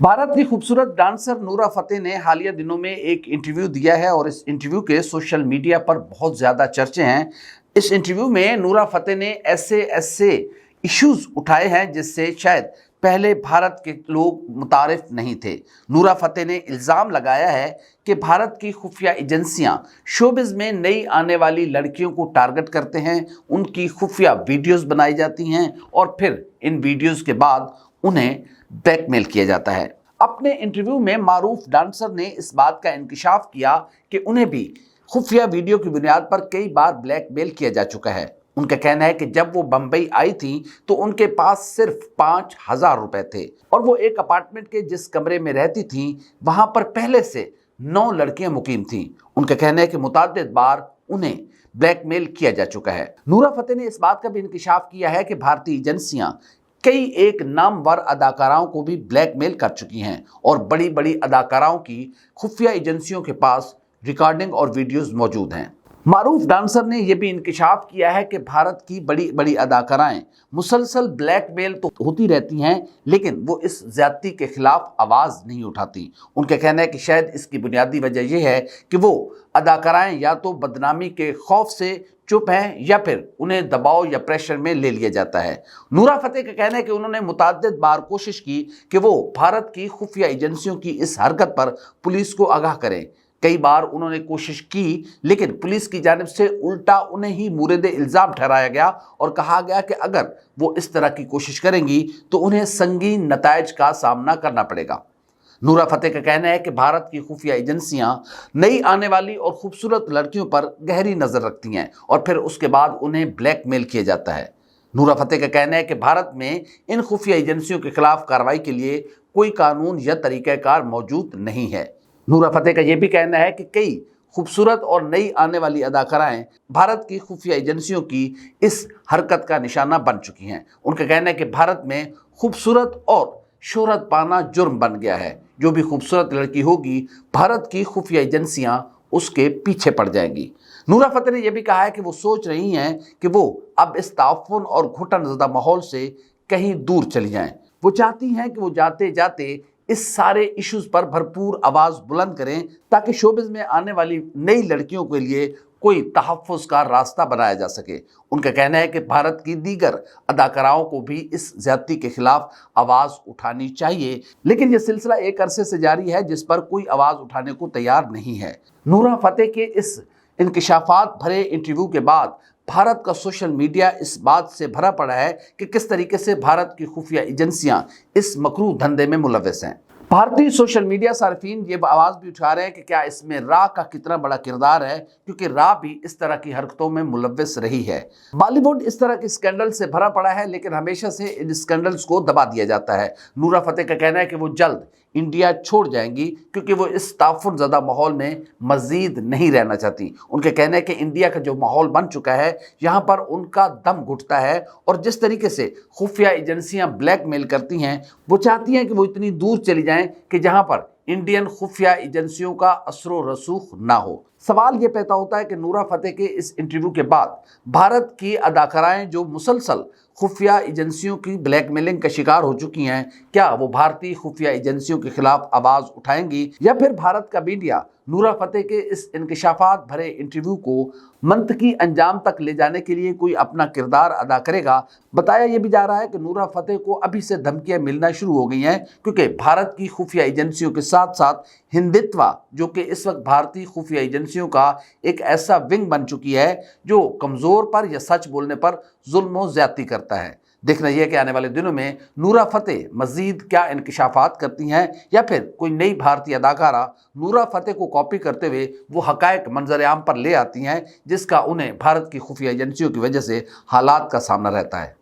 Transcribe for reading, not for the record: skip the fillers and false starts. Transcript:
भारत की खूबसूरत डांसर नूरा फतेही ने हालिया दिनों में एक इंटरव्यू दिया है और इस इंटरव्यू के सोशल मीडिया पर बहुत ज़्यादा चर्चे हैं। इस इंटरव्यू में नूरा फतेही ने ऐसे इश्यूज उठाए हैं जिससे शायद पहले भारत के लोग मुतारिफ नहीं थे। नूरा फतेही ने इल्ज़ाम लगाया है कि भारत की खुफिया एजेंसियां शोबिज़ में नई आने वाली लड़कियों को टारगेट करते हैं, उनकी खुफिया वीडियोस बनाई जाती हैं और फिर इन वीडियोस के बाद उन्हें ब्लैकमेल किया जाता है। अपने इंटरव्यू में मारूफ डांसर ने इस बात का इंकशाफ किया कि उन्हें भी खुफिया वीडियो की बुनियाद पर कई बार ब्लैकमेल किया जा चुका है। उनका कहना है कि जब वो बंबई आई थी तो उनके पास सिर्फ 5,000 रुपए थे और वो एक अपार्टमेंट के जिस कमरे में रहती थी वहां पर पहले से 9 लड़कियां मुकीम थीं। उनका कहना है कि मुतअद्दिद बार उन्हें ब्लैकमेल किया जा चुका है। नूरा फतेही ने इस बात का भी इंकशाफ किया है कि भारतीय एजेंसियां कई एक नामवर अदाकाराओं को भी ब्लैकमेल कर चुकी हैं और बड़ी बड़ी अदाकाराओं की खुफिया एजेंसियों के पास रिकॉर्डिंग और वीडियोस मौजूद हैं। मारूफ डांसर ने यह भी इंकशाफ किया है कि भारत की बड़ी बड़ी अदाकाराएं मुसलसल ब्लैकमेल तो होती रहती हैं लेकिन वो इस ज्यादती के खिलाफ आवाज़ नहीं उठाती। उनका कहना है कि शायद इसकी बुनियादी वजह यह है कि वो अदाकाराएं या तो बदनामी के खौफ से चुप हैं या फिर उन्हें दबाव या प्रेशर में ले लिया जाता है। नूरा फतेही का कहना है कि उन्होंने मुतअद्दिद बार कोशिश की कि वो भारत की खुफिया एजेंसियों की इस हरकत पर पुलिस को आगाह करें। कई बार उन्होंने कोशिश की लेकिन पुलिस की जानिब से उल्टा उन्हें ही मुरीद इल्ज़ाम ठहराया गया और कहा गया कि अगर वो इस तरह की कोशिश करेंगी तो उन्हें संगीन नताइज का सामना करना पड़ेगा। नूरा फतेही का कहना है कि भारत की खुफिया एजेंसियां नई आने वाली और खूबसूरत लड़कियों पर गहरी नज़र रखती हैं और फिर उसके बाद उन्हें ब्लैकमेल किया जाता है। नूरा फतेही का कहना है कि भारत में इन खुफिया एजेंसियों के खिलाफ कार्रवाई के लिए कोई कानून या तरीक़ाकार मौजूद नहीं है। नूरा फतेही का यह भी कहना है कि कई खूबसूरत और नई आने वाली अदाकाराएं भारत की खुफिया एजेंसियों की इस हरकत का निशाना बन चुकी हैं। उनका कहना है कि भारत में खूबसूरत और शोहरत पाना जुर्म बन गया है। जो भी खूबसूरत लड़की होगी भारत की खुफिया एजेंसियां उसके पीछे पड़ जाएंगी। नूरा फतेही ने यह भी कहा है कि वो सोच रही हैं कि वो अब इस ताउफ़ुन और घुटनज़दा माहौल से कहीं दूर चली जाएं। वो चाहती हैं कि वो जाते जाते इस सारे इश्यूज पर भरपूर आवाज़ बुलंद करें ताकि शोबिज़ में आने वाली नई लड़कियों के लिए कोई तहफ़्फ़ुज़ का रास्ता बनाया जा सके। उनका कहना है कि भारत की दीगर अदाकाराओं को भी इस ज़्यादती के खिलाफ आवाज़ उठानी चाहिए लेकिन यह सिलसिला एक अरसे से जारी है जिस पर कोई आवाज़ उठाने को तैयार नहीं है। नूरा फतेही के इस इंकशाफात भरे इंटरव्यू के बाद भारत का सोशल मीडिया इस बात से भरा पड़ा है कि किस तरीके से भारत की खुफिया एजेंसियां इस मकरूह धंधे में मुलव्वस हैं। भारतीय सोशल मीडिया सार्फिन ये आवाज़ भी उठा रहे हैं कि क्या इसमें रा का कितना बड़ा किरदार है, क्योंकि रा भी इस तरह की हरकतों में मुलव्वस रही है। बॉलीवुड इस तरह के स्कैंडल से भरा पड़ा है लेकिन हमेशा से इन स्कैंडल्स को दबा दिया जाता है। नूरा फतेही का कहना है कि वो जल्द इंडिया छोड़ जाएंगी क्योंकि वो इस ताउफ़ुन ज़दा माहौल में मज़ीद नहीं रहना चाहती। उनके कहना है कि इंडिया का जो माहौल बन चुका है यहाँ पर उनका दम घुटता है और जिस तरीके से खुफिया एजेंसियाँ ब्लैकमेल करती हैं वो चाहती हैं कि वो इतनी दूर चली जाएं कि जहाँ पर इंडियन खुफिया एजेंसियों का असरो रसूख ना हो। सवाल ये पैदा होता है कि नूरा फतेही के इस इंटरव्यू के बाद भारत की अदाकाराएं जो मुसलसल खुफिया एजेंसियों की ब्लैकमेलिंग का शिकार हो चुकी हैं, क्या वो भारतीय खुफिया एजेंसियों के खिलाफ आवाज़ उठाएंगी या फिर भारत का मीडिया नूरा फतेही के इस इंकशाफात भरे इंटरव्यू को मंतकी अंजाम तक ले जाने के लिए कोई अपना किरदार अदा करेगा। बताया यह भी जा रहा है कि नूरा फतेही को अभी से धमकियां मिलना शुरू हो गई हैं क्योंकि भारत की खुफिया एजेंसियों के साथ साथ हिंदुत्व जो कि इस वक्त भारतीय खुफिया एजेंसियों का एक ऐसा विंग बन चुकी है जो कमज़ोर पर या सच बोलने पर जुल्म और ज़्यादती करता है। देखना यह कि आने वाले दिनों में नूरा फतेही मज़ीद क्या इंकशाफात करती हैं या फिर कोई नई भारतीय अदाकारा नूरा फतेही को कॉपी करते हुए वो हक़ाइक़ मंजर आम पर ले आती हैं जिसका उन्हें भारत की खुफिया एजेंसियों की वजह से हालात का सामना रहता है।